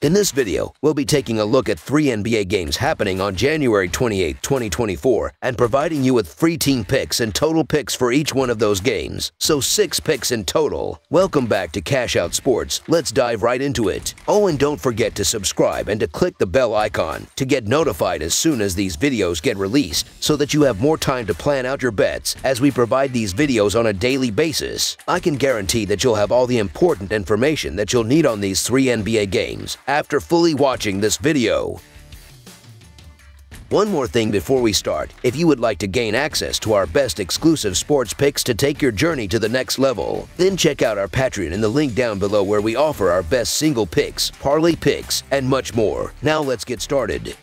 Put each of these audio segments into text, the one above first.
In this video, we'll be taking a look at 3 NBA games happening on January 28, 2024 and providing you with free team picks and total picks for each one of those games. So 6 picks in total. Welcome back to Cash Out Sports. Let's dive right into it. Oh, and don't forget to subscribe and to click the bell icon to get notified as soon as these videos get released so that you have more time to plan out your bets as we provide these videos on a daily basis. I can guarantee that you'll have all the important information that you'll need on these 3 NBA games after fully watching this video. One more thing before we start, if you would like to gain access to our best exclusive sports picks to take your journey to the next level, then check out our Patreon in the link down below where we offer our best single picks, parlay picks, and much more. Now let's get started.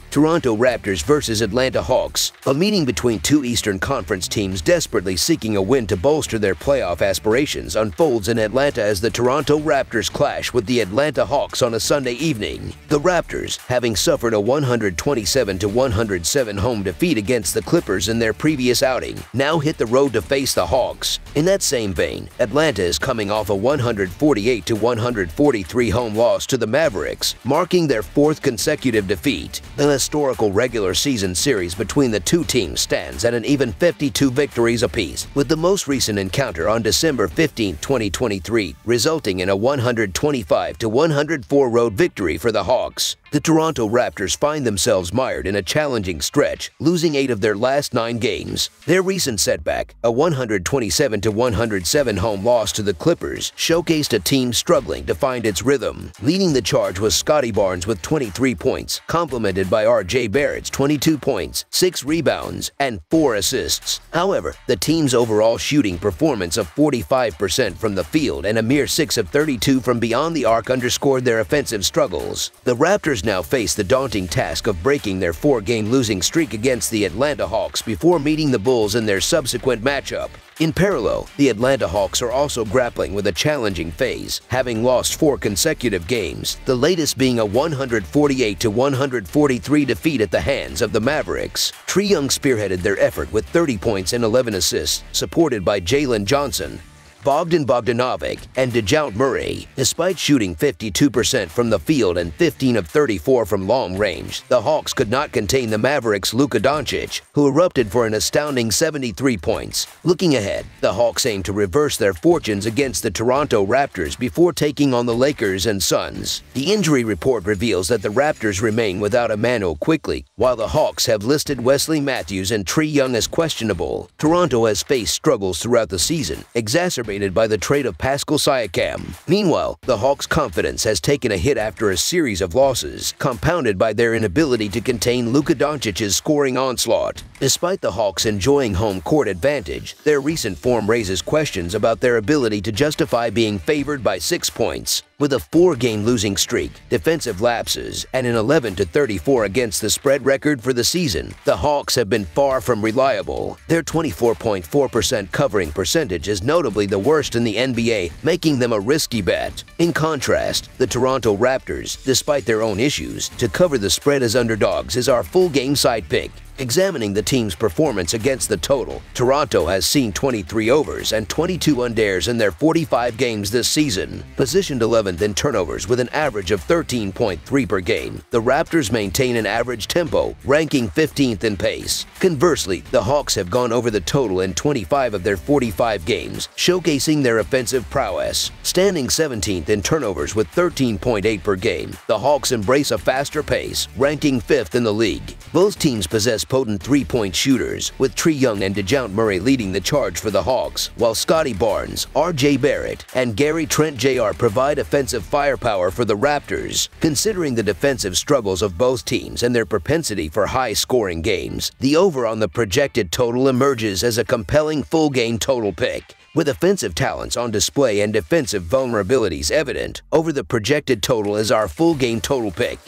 Toronto Raptors vs. Atlanta Hawks. A meeting between two Eastern Conference teams desperately seeking a win to bolster their playoff aspirations unfolds in Atlanta as the Toronto Raptors clash with the Atlanta Hawks on a Sunday evening. The Raptors, having suffered a 127-107 home defeat against the Clippers in their previous outing, now hit the road to face the Hawks. In that same vein, Atlanta is coming off a 148-143 home loss to the Mavericks, marking their 4th consecutive defeat. The historical regular season series between the two teams stands at an even 52 victories apiece, with the most recent encounter on December 15, 2023, resulting in a 125-104 road victory for the Hawks. The Toronto Raptors find themselves mired in a challenging stretch, losing 8 of their last 9 games. Their recent setback, a 127-107 home loss to the Clippers, showcased a team struggling to find its rhythm. Leading the charge was Scottie Barnes with 23 points, complemented by R.J. Barrett's 22 points, 6 rebounds, and 4 assists. However, the team's overall shooting performance of 45% from the field and a mere 6 of 32 from beyond the arc underscored their offensive struggles. The Raptors now face the daunting task of breaking their 4-game losing streak against the Atlanta Hawks before meeting the Bulls in their subsequent matchup. In parallel, the Atlanta Hawks are also grappling with a challenging phase, having lost 4 consecutive games, the latest being a 148-143 defeat at the hands of the Mavericks. Trae Young spearheaded their effort with 30 points and 11 assists, supported by Jalen Johnson, Bogdan Bogdanovic, and DeJounte Murray. Despite shooting 52% from the field and 15 of 34 from long range, the Hawks could not contain the Mavericks' Luka Doncic, who erupted for an astounding 73 points. Looking ahead, the Hawks aim to reverse their fortunes against the Toronto Raptors before taking on the Lakers and Suns. The injury report reveals that the Raptors remain without Emmanuel Quickley, while the Hawks have listed Wesley Matthews and Trae Young as questionable. Toronto has faced struggles throughout the season, exacerbated by the trade of Pascal Siakam. Meanwhile, the Hawks' confidence has taken a hit after a series of losses, compounded by their inability to contain Luka Doncic's scoring onslaught. Despite the Hawks enjoying home court advantage, their recent form raises questions about their ability to justify being favored by 6 points. With a 4-game losing streak, defensive lapses, and an 11-34 against the spread record for the season, the Hawks have been far from reliable. Their 24.4% covering percentage is notably the worst in the NBA, making them a risky bet. In contrast, the Toronto Raptors, despite their own issues, to cover the spread as underdogs is our full game side pick. Examining the team's performance against the total, Toronto has seen 23 overs and 22 unders in their 45 games this season. Positioned 11th in turnovers with an average of 13.3 per game, the Raptors maintain an average tempo, ranking 15th in pace. Conversely, the Hawks have gone over the total in 25 of their 45 games, showcasing their offensive prowess. Standing 17th in turnovers with 13.8 per game, the Hawks embrace a faster pace, ranking 5th in the league. Both teams possess potent 3-point shooters, with Trae Young and DeJounte Murray leading the charge for the Hawks, while Scottie Barnes, R.J. Barrett, and Gary Trent Jr. provide offensive firepower for the Raptors. Considering the defensive struggles of both teams and their propensity for high-scoring games, the over on the projected total emerges as a compelling full-game total pick. With offensive talents on display and defensive vulnerabilities evident, over the projected total is our full-game total pick.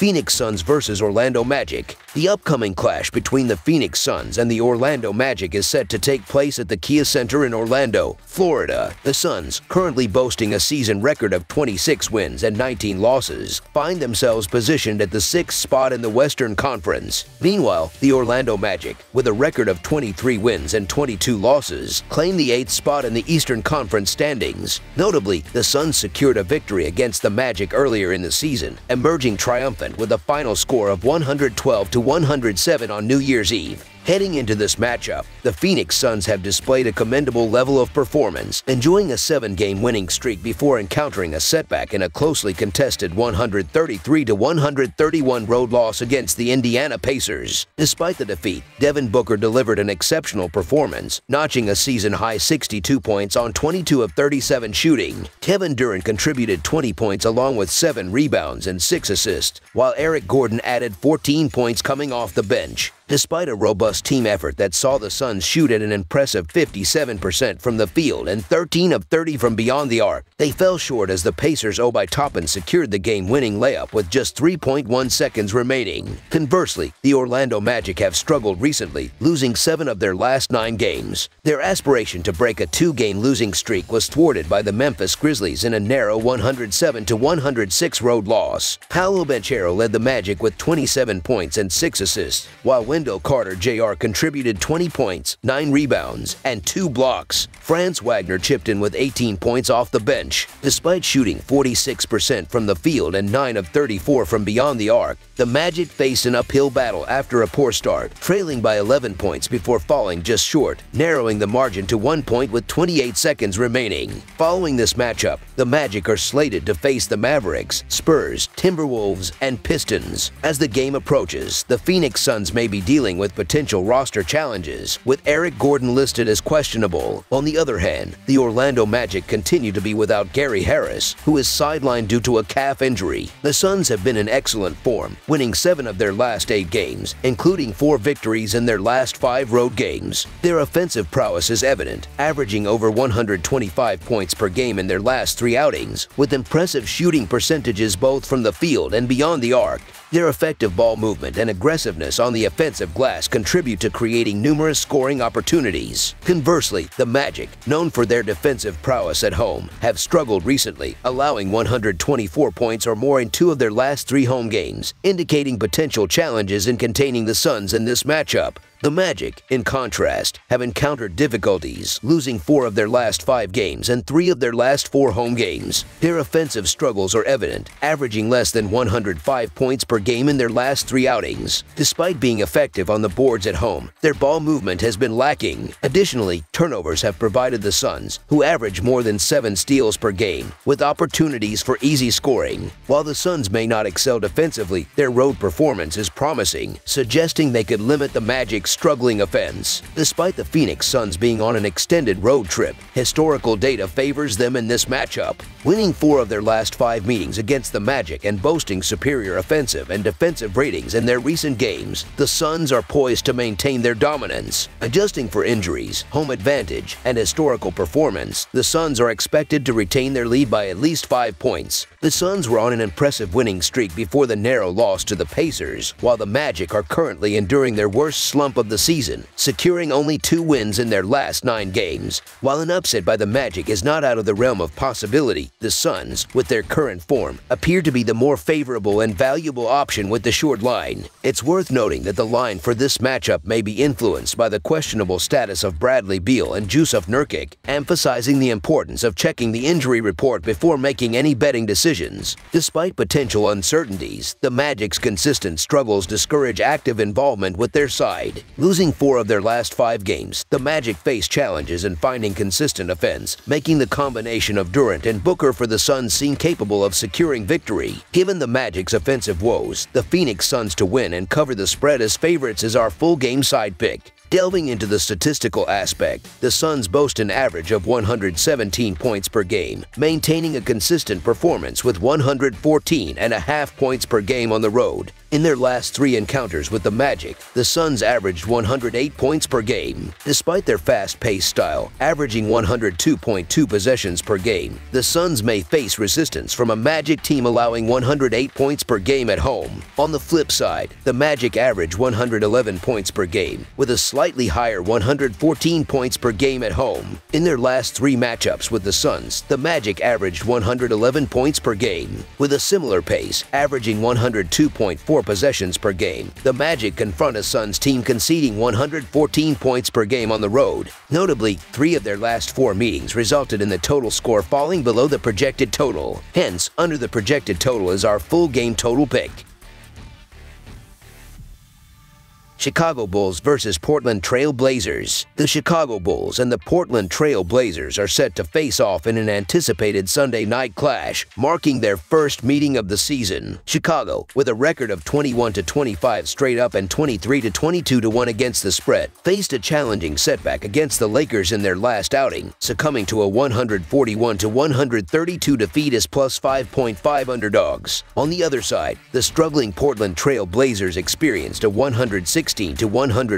Phoenix Suns vs. Orlando Magic. The upcoming clash between the Phoenix Suns and the Orlando Magic is set to take place at the Kia Center in Orlando, Florida. The Suns, currently boasting a season record of 26 wins and 19 losses, find themselves positioned at the 6th spot in the Western Conference. Meanwhile, the Orlando Magic, with a record of 23 wins and 22 losses, claim the 8th spot in the Eastern Conference standings. Notably, the Suns secured a victory against the Magic earlier in the season, emerging triumphant with a final score of 112-107 on New Year's Eve. Heading into this matchup, the Phoenix Suns have displayed a commendable level of performance, enjoying a 7-game winning streak before encountering a setback in a closely contested 133-131 road loss against the Indiana Pacers. Despite the defeat, Devin Booker delivered an exceptional performance, notching a season-high 62 points on 22 of 37 shooting. Kevin Durant contributed 20 points along with 7 rebounds and 6 assists, while Eric Gordon added 14 points coming off the bench. Despite a robust team effort that saw the Suns shoot at an impressive 57% from the field and 13 of 30 from beyond the arc, they fell short as the Pacers' Obi Toppin secured the game-winning layup with just 3.1 seconds remaining. Conversely, the Orlando Magic have struggled recently, losing 7 of their last 9 games. Their aspiration to break a 2-game losing streak was thwarted by the Memphis Grizzlies in a narrow 107-106 road loss. Paolo Banchero led the Magic with 27 points and 6 assists, while Wendell Carter Jr. contributed 20 points, 9 rebounds, and 2 blocks. Franz Wagner chipped in with 18 points off the bench. Despite shooting 46% from the field and 9 of 34 from beyond the arc, the Magic faced an uphill battle after a poor start, trailing by 11 points before falling just short, narrowing the margin to 1 point with 28 seconds remaining. Following this matchup, the Magic are slated to face the Mavericks, Spurs, Timberwolves, and Pistons. As the game approaches, the Phoenix Suns may be dealing with potential roster challenges, with Eric Gordon listed as questionable. On the other hand, the Orlando Magic continue to be without Gary Harris, who is sidelined due to a calf injury. The Suns have been in excellent form, winning 7 of their last 8 games, including 4 victories in their last 5 road games. Their offensive prowess is evident, averaging over 125 points per game in their last 3 outings, with impressive shooting percentages both from the field and beyond the arc. Their effective ball movement and aggressiveness on the offensive glass contribute to creating numerous scoring opportunities. Conversely, the Magic, known for their defensive prowess at home, have struggled recently, allowing 124 points or more in 2 of their last 3 home games, indicating potential challenges in containing the Suns in this matchup. The Magic, in contrast, have encountered difficulties, losing 4 of their last 5 games and 3 of their last 4 home games. Their offensive struggles are evident, averaging less than 105 points per game in their last 3 outings. Despite being effective on the boards at home, their ball movement has been lacking. Additionally, turnovers have provided the Suns, who average more than 7 steals per game, with opportunities for easy scoring. While the Suns may not excel defensively, their road performance is promising, suggesting they could limit the Magic's struggling offense. Despite the Phoenix Suns being on an extended road trip, historical data favors them in this matchup. Winning 4 of their last 5 meetings against the Magic and boasting superior offensive and defensive ratings in their recent games, the Suns are poised to maintain their dominance. Adjusting for injuries, home advantage, and historical performance, the Suns are expected to retain their lead by at least 5 points. The Suns were on an impressive winning streak before the narrow loss to the Pacers, while the Magic are currently enduring their worst slump of the season, securing only 2 wins in their last 9 games. While an upset by the Magic is not out of the realm of possibility, the Suns, with their current form, appear to be the more favorable and valuable option with the short line. It's worth noting that the line for this matchup may be influenced by the questionable status of Bradley Beal and Jusuf Nurkic, emphasizing the importance of checking the injury report before making any betting decisions. Despite potential uncertainties, the Magic's consistent struggles discourage active involvement with their side. Losing 4 of their last 5 games, the Magic face challenges in finding consistent offense, making the combination of Durant and Booker for the Suns seem capable of securing victory. Given the Magic's offensive woes, the Phoenix Suns to win and cover the spread as favorites is our full game side pick. Delving into the statistical aspect, the Suns boast an average of 117 points per game, maintaining a consistent performance with 114.5 points per game on the road. In their last 3 encounters with the Magic, the Suns averaged 108 points per game. Despite their fast-paced style, averaging 102.2 possessions per game, the Suns may face resistance from a Magic team allowing 108 points per game at home. On the flip side, the Magic average 111 points per game, with a slightly higher 114 points per game at home. In their last 3 matchups with the Suns, the Magic averaged 111 points per game. With a similar pace, averaging 102.4 possessions per game, the Magic confront a Suns team conceding 114 points per game on the road. Notably, 3 of their last 4 meetings resulted in the total score falling below the projected total. Hence, under the projected total is our full game total pick. Chicago Bulls vs. Portland Trail Blazers. The Chicago Bulls and the Portland Trail Blazers are set to face off in an anticipated Sunday night clash, marking their first meeting of the season. Chicago, with a record of 21-25 straight up and 23-22-1 against the spread, faced a challenging setback against the Lakers in their last outing, succumbing to a 141-132 defeat as plus 5.5 underdogs. On the other side, the struggling Portland Trail Blazers experienced a 116-100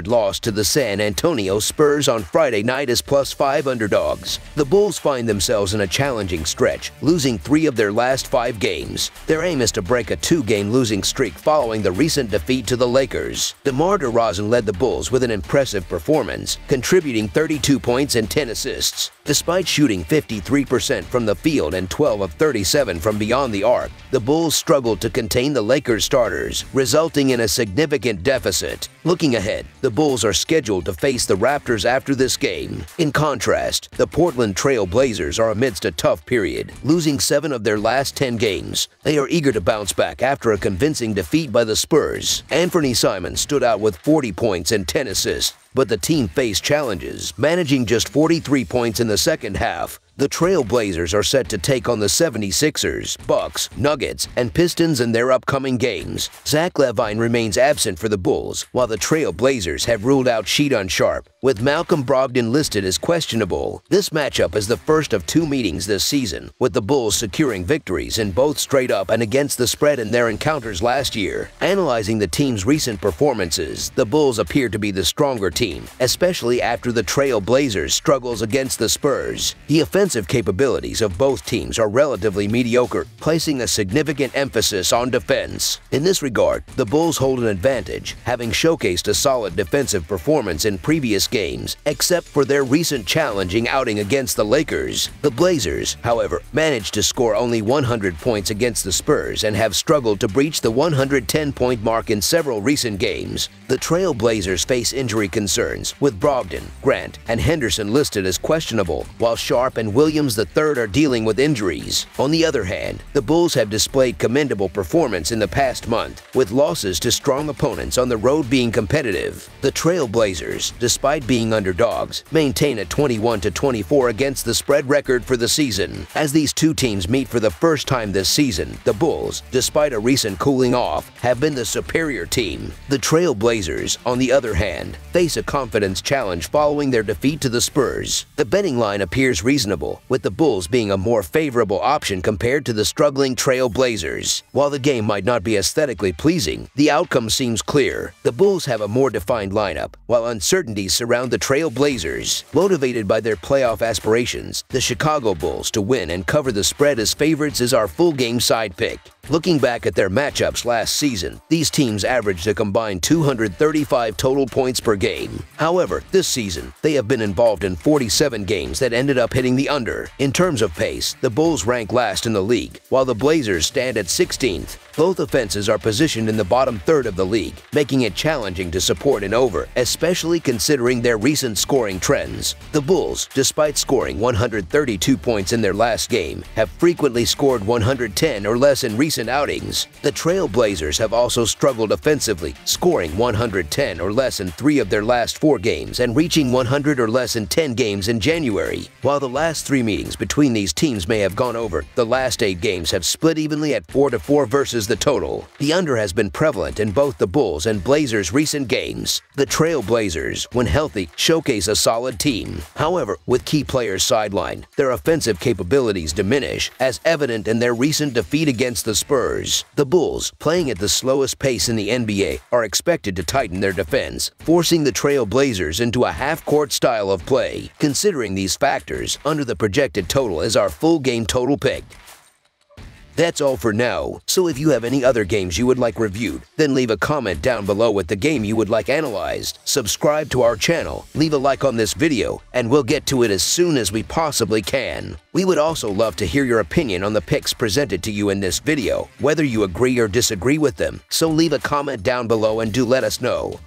loss to the San Antonio Spurs on Friday night as plus 5 underdogs. The Bulls find themselves in a challenging stretch, losing 3 of their last 5 games. Their aim is to break a 2-game losing streak following the recent defeat to the Lakers. DeMar DeRozan led the Bulls with an impressive performance, contributing 32 points and 10 assists. Despite shooting 53% from the field and 12 of 37 from beyond the arc, the Bulls struggled to contain the Lakers starters, resulting in a significant deficit. Looking ahead, the Bulls are scheduled to face the Raptors after this game. In contrast, the Portland Trail Blazers are amidst a tough period, losing 7 of their last 10 games. They are eager to bounce back after a convincing defeat by the Spurs. Anthony Simons stood out with 40 points and 10 assists, but the team faced challenges, managing just 43 points in the second half. The Trail Blazers are set to take on the 76ers, Bucks, Nuggets, and Pistons in their upcoming games. Zach LaVine remains absent for the Bulls, while the Trail Blazers have ruled out Sheedon Sharpe, with Malcolm Brogdon listed as questionable. This matchup is the first of 2 meetings this season, with the Bulls securing victories in both straight up and against the spread in their encounters last year. Analyzing the team's recent performances, the Bulls appear to be the stronger team, especially after the Trail Blazers' struggles against the Spurs. The offensive capabilities of both teams are relatively mediocre, placing a significant emphasis on defense. In this regard, the Bulls hold an advantage, having showcased a solid defensive performance in previous games, except for their recent challenging outing against the Lakers. The Blazers, however, managed to score only 100 points against the Spurs and have struggled to breach the 110-point mark in several recent games. The Trail Blazers face injury concerns, with Brogdon, Grant, and Henderson listed as questionable, while Sharpe and Williams III are dealing with injuries. On the other hand, the Bulls have displayed commendable performance in the past month, with losses to strong opponents on the road being competitive. The Trail Blazers, despite being underdogs, maintain a 21-24 against the spread record for the season. As these 2 teams meet for the first time this season, the Bulls, despite a recent cooling off, have been the superior team. The Trail Blazers, on the other hand, face a confidence challenge following their defeat to the Spurs. The betting line appears reasonable, with the Bulls being a more favorable option compared to the struggling Trail Blazers. While the game might not be aesthetically pleasing, the outcome seems clear. The Bulls have a more defined lineup, while uncertainties surround the Trail Blazers. Motivated by their playoff aspirations, the Chicago Bulls to win and cover the spread as favorites is our full game side pick. Looking back at their matchups last season, these teams averaged a combined 235 total points per game. However, this season, they have been involved in 47 games that ended up hitting the under. In terms of pace, the Bulls rank last in the league, while the Blazers stand at 16th. Both offenses are positioned in the bottom third of the league, making it challenging to support an over, especially considering their recent scoring trends. The Bulls, despite scoring 132 points in their last game, have frequently scored 110 or less in recent outings. The Trail Blazers have also struggled offensively, scoring 110 or less in 3 of their last 4 games and reaching 100 or less in 10 games in January. While the last last 3 meetings between these teams may have gone over, the last 8 games have split evenly at 4-4 versus the total. The under has been prevalent in both the Bulls and Blazers' recent games. The Trail Blazers, when healthy, showcase a solid team. However, with key players sidelined, their offensive capabilities diminish, as evident in their recent defeat against the Spurs. The Bulls, playing at the slowest pace in the NBA, are expected to tighten their defense, forcing the Trail Blazers into a half-court style of play. Considering these factors, under the projected total is our full game total pick. That's all for now, so if you have any other games you would like reviewed, then leave a comment down below with the game you would like analyzed. Subscribe to our channel, leave a like on this video, and we'll get to it as soon as we possibly can. We would also love to hear your opinion on the picks presented to you in this video, whether you agree or disagree with them, so leave a comment down below and do let us know.